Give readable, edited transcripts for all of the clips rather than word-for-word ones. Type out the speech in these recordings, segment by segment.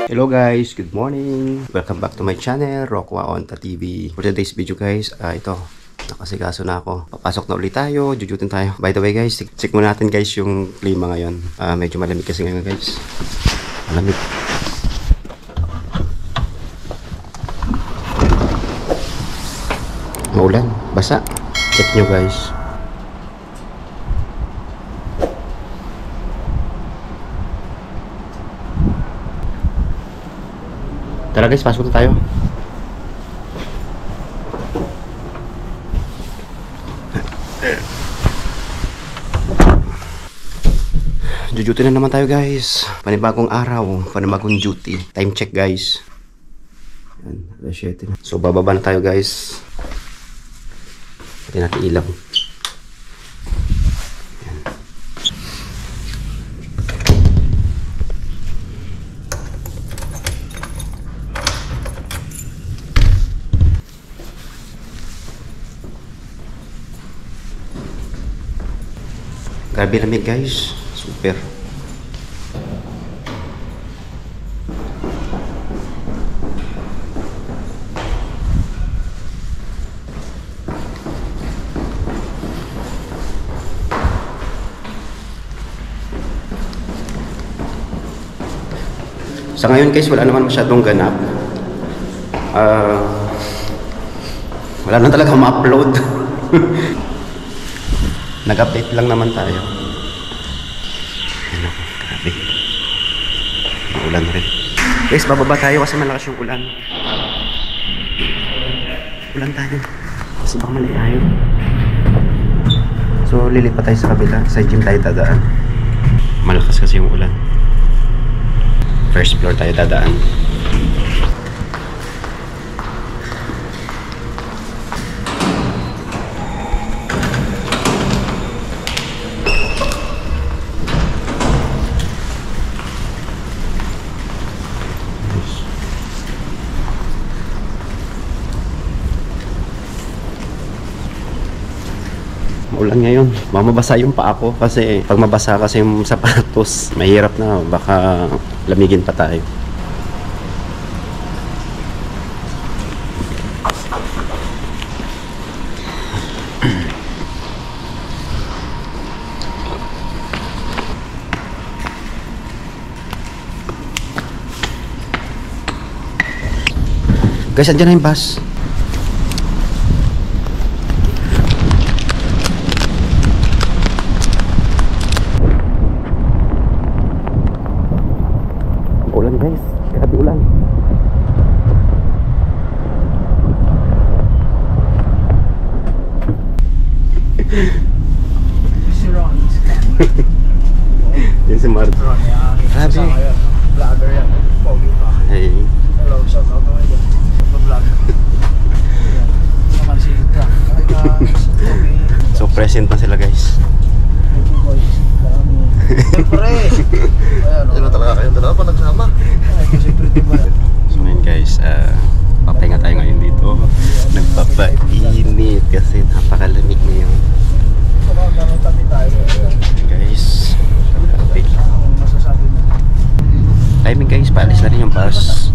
Hello guys, good morning. Welcome back to my channel, Rocwa Onta TV. For today's video guys, ito, nakasikaso na ako. Papasok na ulit tayo, jujutin tayo. By the way guys, check muna natin guys yung klima ngayon. Medyo malamig kasi ngayon guys. Malamig. Maulan, basa. Check nyo guys. Tara guys, pasok na tayo. Duty na naman tayo guys. Panibagong araw, panibagong duty. Time check guys. Yan, alas 7 na. So bababa na tayo guys. Pati natin ilaw. Grabe lamig guys, super. Sa ngayon guys, wala naman masyadong ganap. Wala na talaga ma-upload. Nag-update lang naman tayo. Ano, grabe. Ulan rin. Guys, bababa tayo kasi malakas yung ulan. Ulan tayo. Kasi baka mali tayo. So, lilipat tayo sa kabila. Sa gym tayo dadaan. Malakas kasi yung ulan. First floor tayo dadaan. Ulan ngayon, mamabasa yung paa ko kasi pag mabasa kasi yung sapatos, mahirap na, baka lamigin pa tayo. Guys, andyan na yung bus. Ulan guys, grabe ulan. Yan si Mark. Grabe. Vlogger yan. Pogi pa. Hey. Hello, shout out naman dyan. Vlog. Naman si Ika. So present na sila guys. Siyempre. Ano talaga kayong dalawa pa nagsama? So ngayon guys, papahinga tayo ngayon dito. Nagpapainit kasi napakalamig ngayon. Guys, timing guys, paalis na rin yung bus.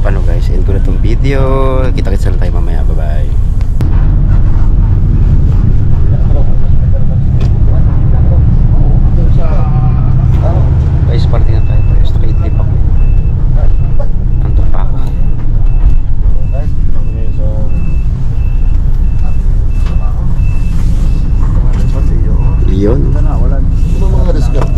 Paano guys, end ko na itong video. Kita-kits na tayo mamaya, bye bye. Guys, party na tayo. Straight trip ako. Antok pa ako. Yun. Wala mga discount.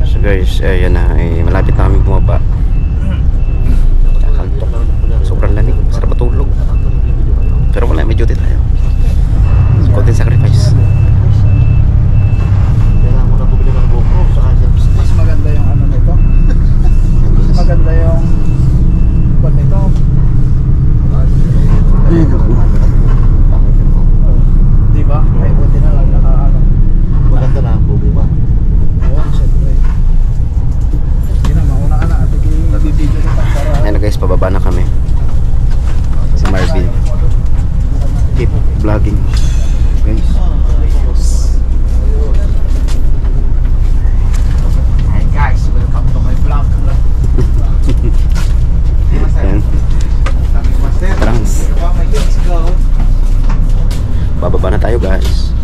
So guys, ayan na, malapit na kami bumaba. Kakaltok. Sobrang lamig, sarap matulog. Pero wala, may duty tayo. Konting sacrifice. Kailangan mo na bumili ng GoPro. Mas maganda yung ano nito. Mas maganda yung kwan nito. Di ba? guys, pababa na kami sa Marvin. Keep vlogging guys. Hey guys, welcome to my vlog. Ayan. Trans. Bababa na tayo guys.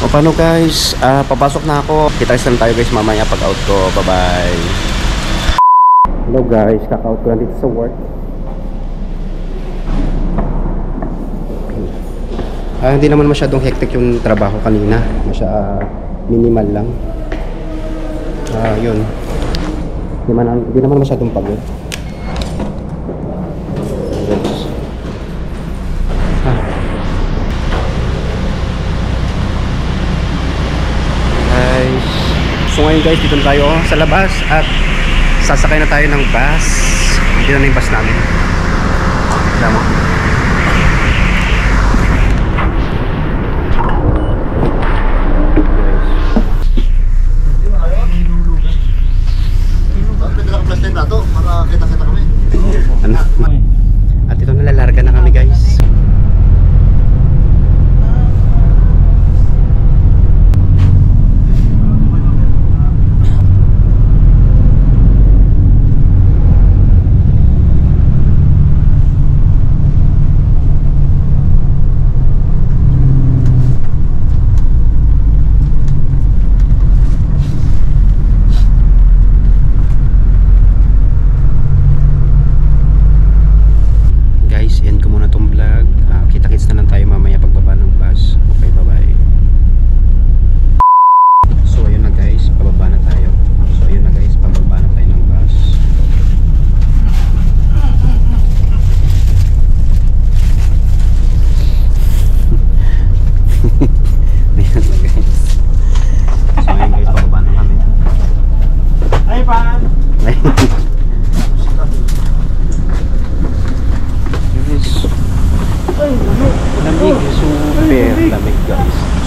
O paano guys, papasok na ako. Kita-kits lang tayo guys mamaya pag out ko. Bye bye. Hello guys, kaka-out ko lang dito sa work. Hindi naman masyadong hectic yung trabaho kanina. Minimal lang. Yun. Hindi naman masyadong pagod. Guys. So ngayon guys, dito na tayo sa labas at sasakay na tayo ng bus. Dito na yung bus namin. Tama. Ano? At ito nalalarga na kami guys.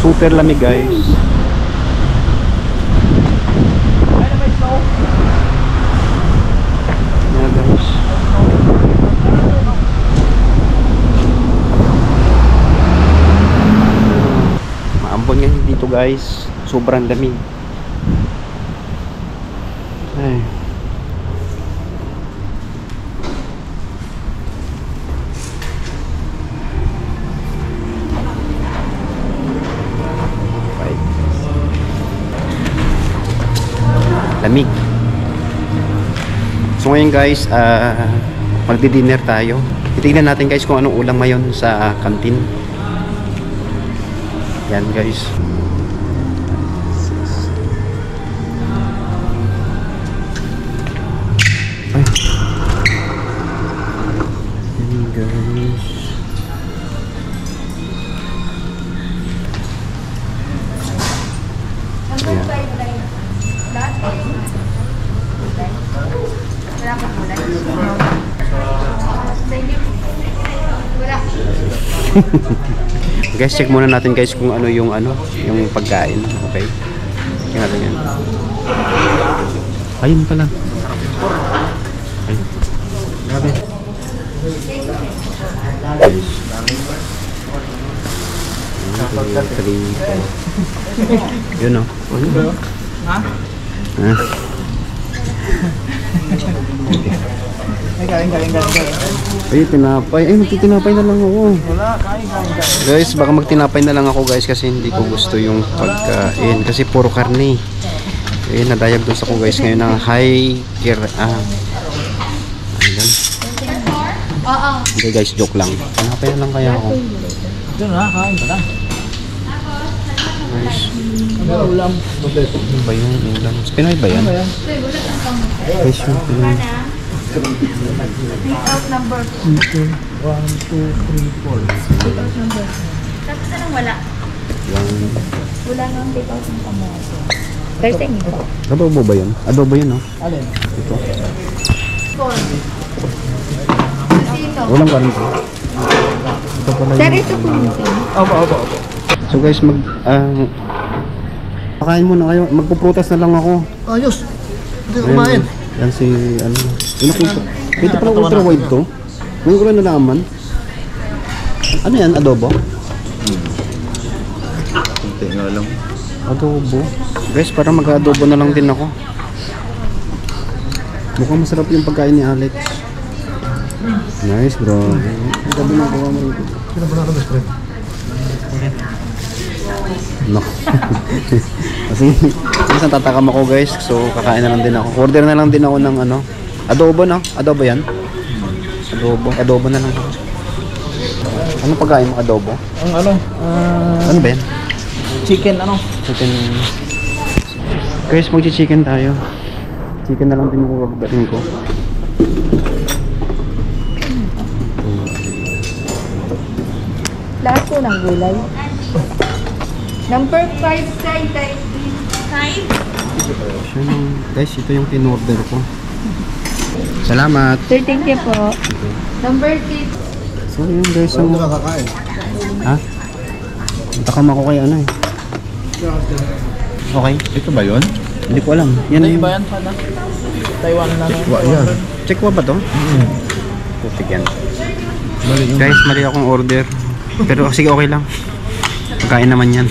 Super lamig guys. Yeah guys. Maambon ngayon dito guys. Sobrang lamig. Ay. Lamig. So ngayon guys, magdi-dinner tayo. Titignan natin guys kung anong ulam ngayon sa kantin. Yan guys. Ay. Yan guys. Ayan. Guys, check muna natin guys kung ano yung pagkain. Okay. Check natin yan. Ayun pala. Ayun. Grabe. Guys. 1, 2, 3, 4. Yun o. Ha? Ha? Galing. Ay, tinapay. Ay, magtitinapay na lang ako. Wala, kain. Guys, baka magtinapay na lang ako guys kasi hindi ko gusto yung pagkain. Kasi puro karne. Ayun, nadiagnose ako guys ngayon ng high Ayan. Hindi guys, joke lang. Tinapay na lang kaya ako. Doon na, kain ka na. Guys. Ano ulam? Ano ba yung ulam? Pinoy ba yan? Guys, yung Pinoy. Take out number 1, 2, 3, 4. Tapos anong wala? Yung Wala nang take out ng kamote. Guys, ay. Adobo ba yun? Adobo yun, no? Alin? Ito. Corn. Dito. Walang karin po. Ito pala Sir, yun. ito po yun. Opo. So guys, pakain muna kayo. Magpuprutas na lang ako. Ayos. Hindi Ayan, kumain. yan si, ano. Ito pala ultra wide to. Ngayon ko lang nalaman. Ano yan? Adobo? Hindi nga lang. Adobo. Guys, parang mag-adobo na lang din ako. Mukhang masarap yung pagkain ni Alex. Nice, bro. Ang gabi na gawa mo rito. Sino ba natin best friend? No. Kasi minsan tatakam ako guys. So kakain na lang din ako. Order na lang din ako ng ano. Adobo, no? Adobo yan? Adobo na lang. Ano pagkain mo? Adobo? Ang ano? Ano ba yan? Chicken ano? Chicken. Guys, magchi-chicken tayo. Chicken na lang din yung orderin ko. Lahat po ng gulay. Number 5, side, side. Guys, ito yung in-order ko. Salamat. Sir, thank you po. Number 6. So yun guys, Saan ang... ka kakain? Ha? Takam ako kay ano eh. Okay. Ito ba yun? Hindi ko alam. Yan Ano yung... ba yan pala? Taiwan na lang. Yan. Chekwa ba to? Putik yan. Guys, mali akong order. Pero sige, okay lang. Pagkain naman yan.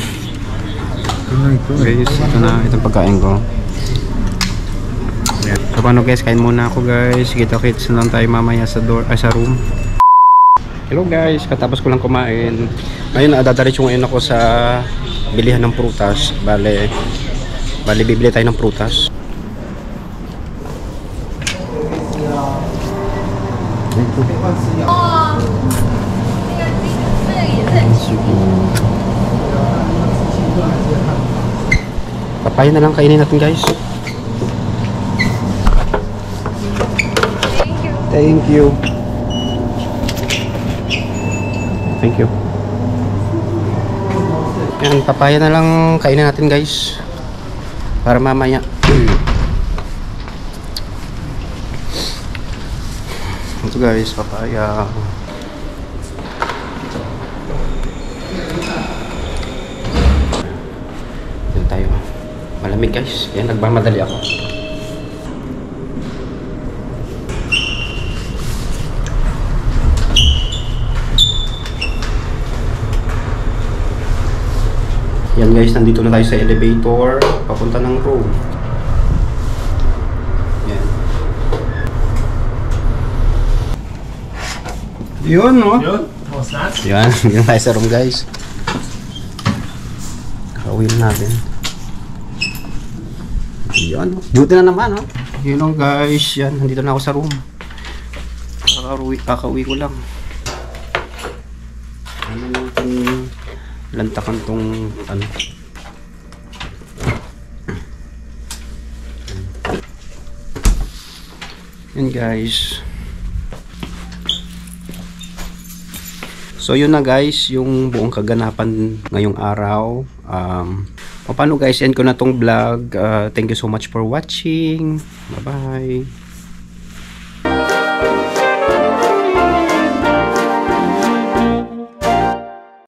Guys, ito na. Itong pagkain ko. Ayan. So paano guys, kain muna ako guys. Kita-kits na lang tayo mamaya sa sa room. Hello guys, katapos ko lang kumain. Ngayon, dadaritso ngayon ako sa bilihan ng prutas. Bale, bibili tayo ng prutas. Papaya na lang kainin natin guys. Thank you. Thank you. Yan, papaya na lang kainin natin guys. Para mamaya. Ito guys, papaya. Yan tayo. Malamig guys. Yan, nagmamadali ako. Yan guys, nandito na tayo sa elevator papunta ng room. Yan. Yun, no? Yun? Tapos na? Yan, hindi na tayo sa room guys. Kakawin natin. Yan, duty na naman, no? Yun lang guys, yan, nandito na ako sa room. Kakauwi ko lang. Ano natin lantakan tong ano. Yan guys. So yun na guys, yung buong kaganapan ngayong araw. Paano guys, end ko na tong vlog. Thank you so much for watching. Bye bye.